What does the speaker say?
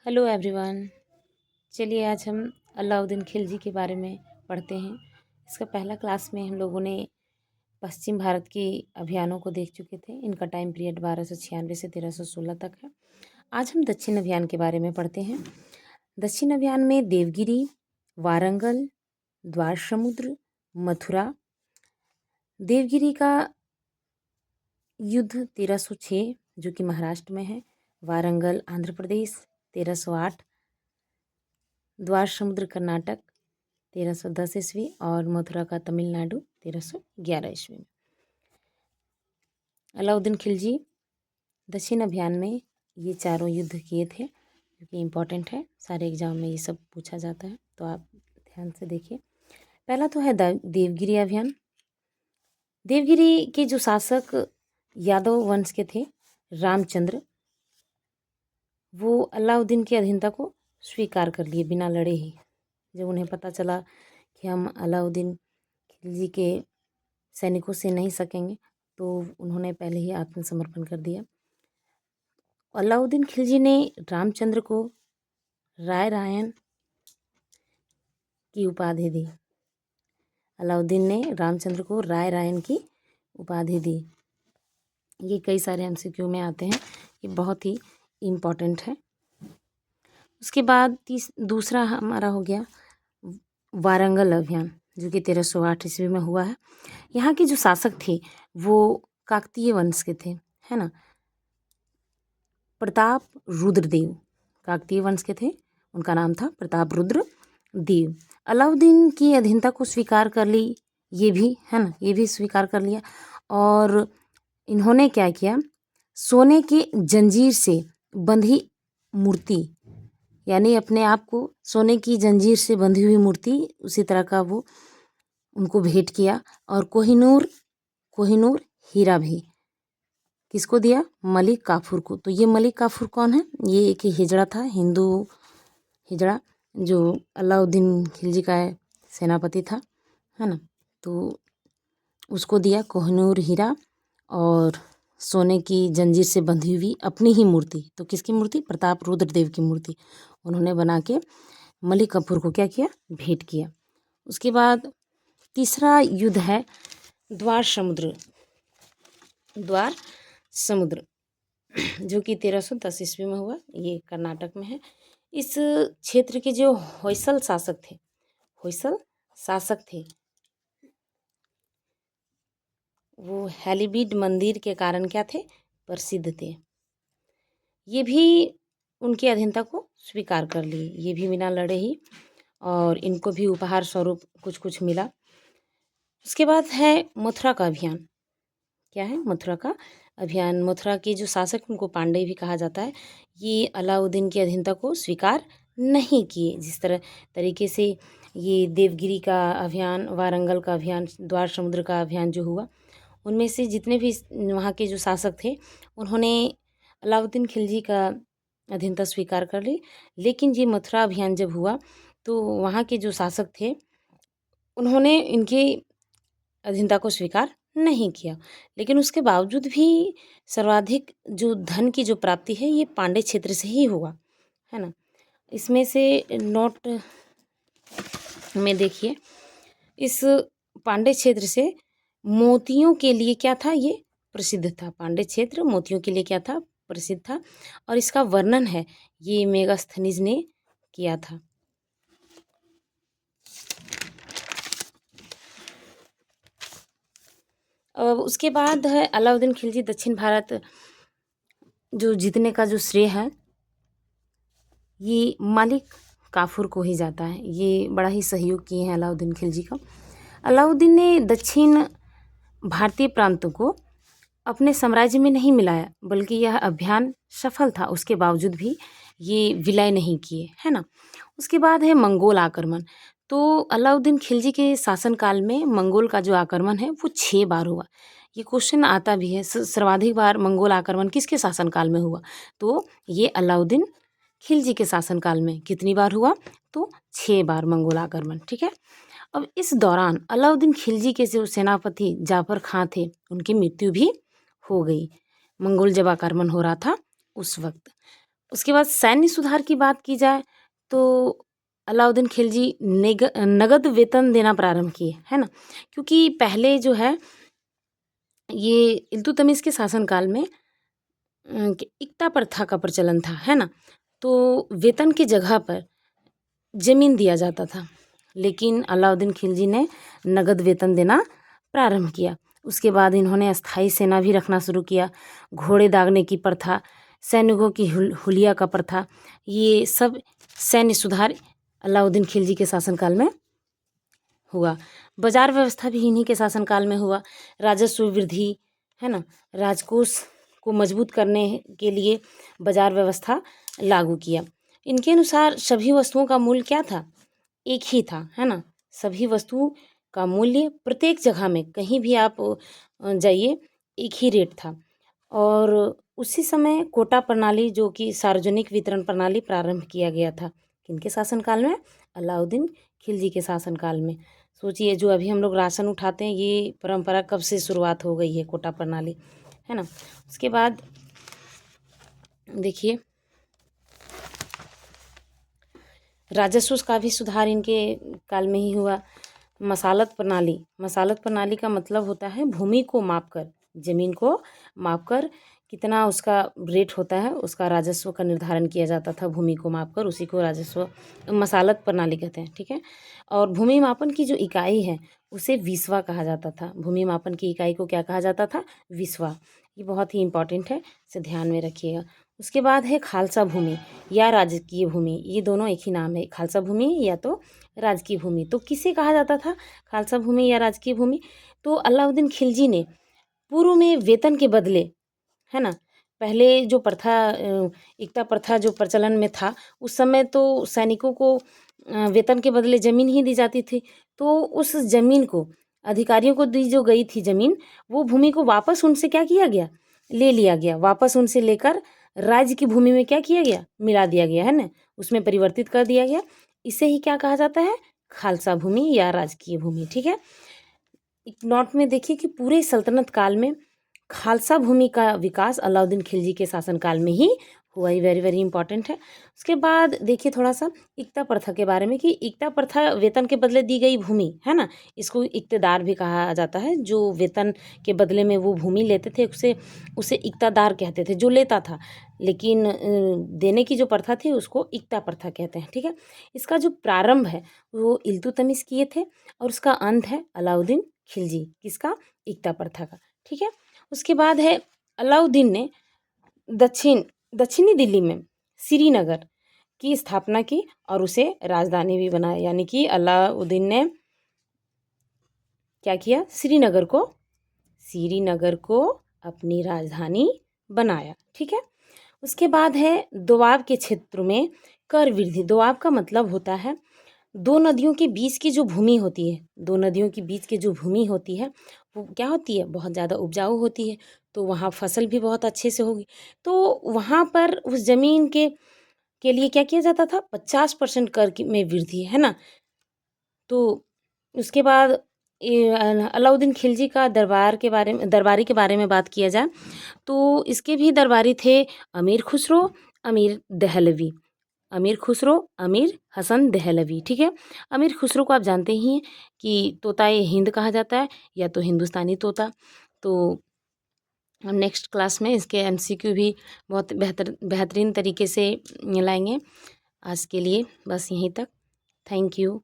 Hello everyone. चलिए आज हम अलाउद्दीन खिलजी के बारे में पढ़ते हैं। इसका पहला क्लास में हम लोगों ने पश्चिम भारत के अभियानों को देख चुके थे। इनका टाइम पीरियड 1296 से 1316 तक है। आज हम दक्षिण अभियान के बारे में पढ़ते हैं। दक्षिण अभियान में देवगिरी, वारंगल, द्वार समुद्र, मथुरा। देवगिरी का युद्ध 1306 जो कि महाराष्ट्र में है। वारंगल आंध्र प्रदेश 1308, द्वार समुद्र कर्नाटक 1310 ईस्वी और मथुरा का तमिलनाडु 1311 ईस्वी में। अलाउद्दीन खिलजी दक्षिण अभियान में ये चारों युद्ध किए थे जो कि इम्पोर्टेंट है। सारे एग्जाम में ये सब पूछा जाता है, तो आप ध्यान से देखिए। पहला तो है देवगिरी अभियान। देवगिरी के जो शासक यादव वंश के थे रामचंद्र, वो अलाउद्दीन की अधीनता को स्वीकार कर लिए बिना लड़े ही। जब उन्हें पता चला कि हम अलाउद्दीन खिलजी के सैनिकों से नहीं सकेंगे, तो उन्होंने पहले ही आत्मसमर्पण कर दिया। अलाउद्दीन खिलजी ने रामचंद्र को राय रायन की उपाधि दी। अलाउद्दीन ने रामचंद्र को राय रायन की उपाधि दी। ये कई सारे एमसीक्यू में आते हैं, ये बहुत ही इम्पोर्टेंट है। उसके बाद दूसरा हमारा हो गया वारंगल अभियान जो कि 1308 ईस्वी में हुआ है। यहाँ के जो शासक थे वो काकतीय वंश के थे, है ना। प्रताप रुद्रदेव काकतीय वंश के थे, उनका नाम था प्रताप रुद्र देव। अलाउद्दीन की अधीनता को स्वीकार कर ली, ये भी है ना, ये भी स्वीकार कर लिया। और इन्होंने क्या किया, सोने के जंजीर से बंधी मूर्ति, यानी अपने आप को सोने की जंजीर से बंधी हुई मूर्ति उसी तरह का वो उनको भेंट किया। और कोहिनूर हीरा भी किसको दिया, मलिक काफूर को। तो ये मलिक काफूर कौन है, ये एक हिजड़ा था, हिंदू हिजड़ा, जो अलाउद्दीन खिलजी का सेनापति था, है ना। तो उसको दिया कोहिनूर हीरा और सोने की जंजीर से बंधी हुई अपनी ही मूर्ति। तो किसकी मूर्ति, प्रताप रुद्रदेव की मूर्ति उन्होंने बना के मलिक काफूर को क्या किया, भेंट किया। उसके बाद तीसरा युद्ध है द्वार समुद्र जो कि 1310 ईस्वी में हुआ। ये कर्नाटक में है। इस क्षेत्र के जो होयसल शासक थे वो हैलीबीड मंदिर के कारण क्या थे, प्रसिद्ध थे। ये भी उनकी अधीनता को स्वीकार कर लिए, ये भी बिना लड़े ही, और इनको भी उपहार स्वरूप कुछ कुछ मिला। उसके बाद है मथुरा का अभियान। क्या है, मथुरा का अभियान। मथुरा के जो शासक, उनको पांडे भी कहा जाता है, ये अलाउद्दीन की अधीनता को स्वीकार नहीं किए। जिस तरीके से ये देवगिरी का अभियान, वारंगल का अभियान, द्वार समुद्र का अभियान जो हुआ, उनमें से जितने भी वहाँ के जो शासक थे उन्होंने अलाउद्दीन खिलजी का अधीनता स्वीकार कर ली। लेकिन ये मथुरा अभियान जब हुआ तो वहाँ के जो शासक थे उन्होंने इनकी अधीनता को स्वीकार नहीं किया। लेकिन उसके बावजूद भी सर्वाधिक जो धन की जो प्राप्ति है ये पांडे क्षेत्र से ही हुआ, है ना। इसमें से नोट में देखिए, इस पांडे क्षेत्र से मोतियों के लिए क्या था, ये प्रसिद्ध था। पांडे क्षेत्र मोतियों के लिए क्या था, प्रसिद्ध था। और इसका वर्णन है ये मेगास्थनीज ने किया था। उसके बाद है अलाउद्दीन खिलजी दक्षिण भारत जो जीतने का जो श्रेय है ये मलिक काफूर को ही जाता है। ये बड़ा ही सहयोग किए हैं अलाउद्दीन खिलजी का। अलाउद्दीन ने दक्षिण भारतीय प्रांतों को अपने साम्राज्य में नहीं मिलाया, बल्कि यह अभियान सफल था उसके बावजूद भी ये विलय नहीं किए, है ना। उसके बाद है मंगोल आक्रमण। तो अलाउद्दीन खिलजी के शासनकाल में मंगोल का जो आक्रमण है वो 6 बार हुआ। ये क्वेश्चन आता भी है, सर्वाधिक बार मंगोल आक्रमण किसके शासनकाल में हुआ, तो ये अलाउद्दीन खिलजी के शासनकाल में कितनी बार हुआ, तो 6 बार मंगोल आक्रमण, ठीक है। अब इस दौरान अलाउद्दीन खिलजी के जो सेनापति जाफर खां थे उनकी मृत्यु भी हो गई। मंगोल जब आक्रमण हो रहा था उस वक्त। उसके बाद सैन्य सुधार की बात की जाए तो अलाउद्दीन खिलजी नगद वेतन देना प्रारंभ किए, है ना। क्योंकि पहले जो है ये इल्तुतमिश के शासनकाल में इक्ता प्रथा का प्रचलन था, है ना। तो वेतन की जगह पर ज़मीन दिया जाता था, लेकिन अलाउद्दीन खिलजी ने नगद वेतन देना प्रारंभ किया। उसके बाद इन्होंने अस्थाई सेना भी रखना शुरू किया, घोड़े दागने की प्रथा, सैनिकों की हुलिया का प्रथा, ये सब सैन्य सुधार अलाउद्दीन खिलजी के शासनकाल में हुआ। बाजार व्यवस्था भी इन्हीं के शासनकाल में हुआ। राजस्व वृद्धि, है ना, राजकोष को मजबूत करने के लिए बाजार व्यवस्था लागू किया। इनके अनुसार सभी वस्तुओं का मूल्य क्या था, एक ही था, है ना। सभी वस्तुओं का मूल्य प्रत्येक जगह में कहीं भी आप जाइए एक ही रेट था। और उसी समय कोटा प्रणाली जो कि सार्वजनिक वितरण प्रणाली प्रारंभ किया गया था, किनके शासनकाल में, अलाउद्दीन खिलजी के शासनकाल में। सोचिए जो अभी हम लोग राशन उठाते हैं ये परंपरा कब से शुरुआत हो गई है, कोटा प्रणाली, है ना। उसके बाद देखिए राजस्व का भी सुधार इनके काल में ही हुआ। मसालत प्रणाली का मतलब होता है भूमि को मापकर, जमीन को मापकर कितना उसका रेट होता है उसका राजस्व का निर्धारण किया जाता था। भूमि को मापकर उसी को राजस्व मसालत प्रणाली कहते हैं, ठीक है। और भूमि मापन की जो इकाई है उसे विस्वा कहा जाता था। भूमि मापन की इकाई को क्या कहा जाता था, विस्वा। ये बहुत ही इंपॉर्टेंट है, इसे ध्यान में रखिएगा। उसके बाद है खालसा भूमि या राजकीय भूमि, ये दोनों एक ही नाम है, खालसा भूमि या तो राजकीय भूमि। तो किसे कहा जाता था खालसा भूमि या राजकीय भूमि, तो अलाउद्दीन खिलजी ने पूर्व में वेतन के बदले, है ना, पहले जो प्रथा इक्ता प्रथा जो प्रचलन में था उस समय तो सैनिकों को वेतन के बदले ज़मीन ही दी जाती थी। तो उस ज़मीन को अधिकारियों को दी जो गई थी ज़मीन, वो भूमि को वापस उनसे क्या किया गया, ले लिया गया। वापस उनसे लेकर राज्य की भूमि में क्या किया गया, मिला दिया गया, है ना, उसमें परिवर्तित कर दिया गया। इसे ही क्या कहा जाता है, खालसा भूमि या राजकीय भूमि, ठीक है। एक नोट में देखिए कि पूरे सल्तनत काल में खालसा भूमि का विकास अलाउद्दीन खिलजी के शासनकाल में ही हुआ। ही वेरी वेरी इंपॉर्टेंट है। उसके बाद देखिए थोड़ा सा इक्ता प्रथा के बारे में कि इक्ता प्रथा वेतन के बदले दी गई भूमि, है ना, इसको इक्तेदार भी कहा जाता है। जो वेतन के बदले में वो भूमि लेते थे उसे उसे इक्तादार कहते थे, जो लेता था। लेकिन देने की जो प्रथा थी उसको इक्ता प्रथा कहते हैं, ठीक है। इसका जो प्रारंभ है वो इल्तुतमिश किए थे और उसका अंत है अलाउद्दीन खिलजी, किसका, इक्ता प्रथा का, ठीक है। उसके बाद है अलाउद्दीन ने दक्षिणी दिल्ली में श्रीनगर की स्थापना की और उसे राजधानी भी बनाया। यानी कि अलाउद्दीन ने क्या किया, श्रीनगर को अपनी राजधानी बनाया, ठीक है। उसके बाद है दोआब के क्षेत्र में कर वृद्धि। दोआब का मतलब होता है दो नदियों के बीच की जो भूमि होती है, दो नदियों के बीच की जो भूमि होती है वो क्या होती है, बहुत ज़्यादा उपजाऊ होती है। तो वहाँ फसल भी बहुत अच्छे से होगी। तो वहाँ पर उस ज़मीन के लिए क्या किया जाता था, 50% कर में वृद्धि, है ना। तो उसके बाद अलाउद्दीन खिलजी का दरबारी के बारे में बात किया जाए तो इसके भी दरबारी थे अमीर खुसरो, अमीर दहलवी, अमीर खुसरो, अमीर हसन दहलवी, ठीक है। अमीर खुसरो को आप जानते ही हैं कि तोताए हिंद कहा जाता है या तो हिंदुस्तानी तोता। तो हम नेक्स्ट क्लास में इसके एमसीक्यू भी बहुत बेहतरीन तरीके से लाएंगे। आज के लिए बस यहीं तक। Thank you.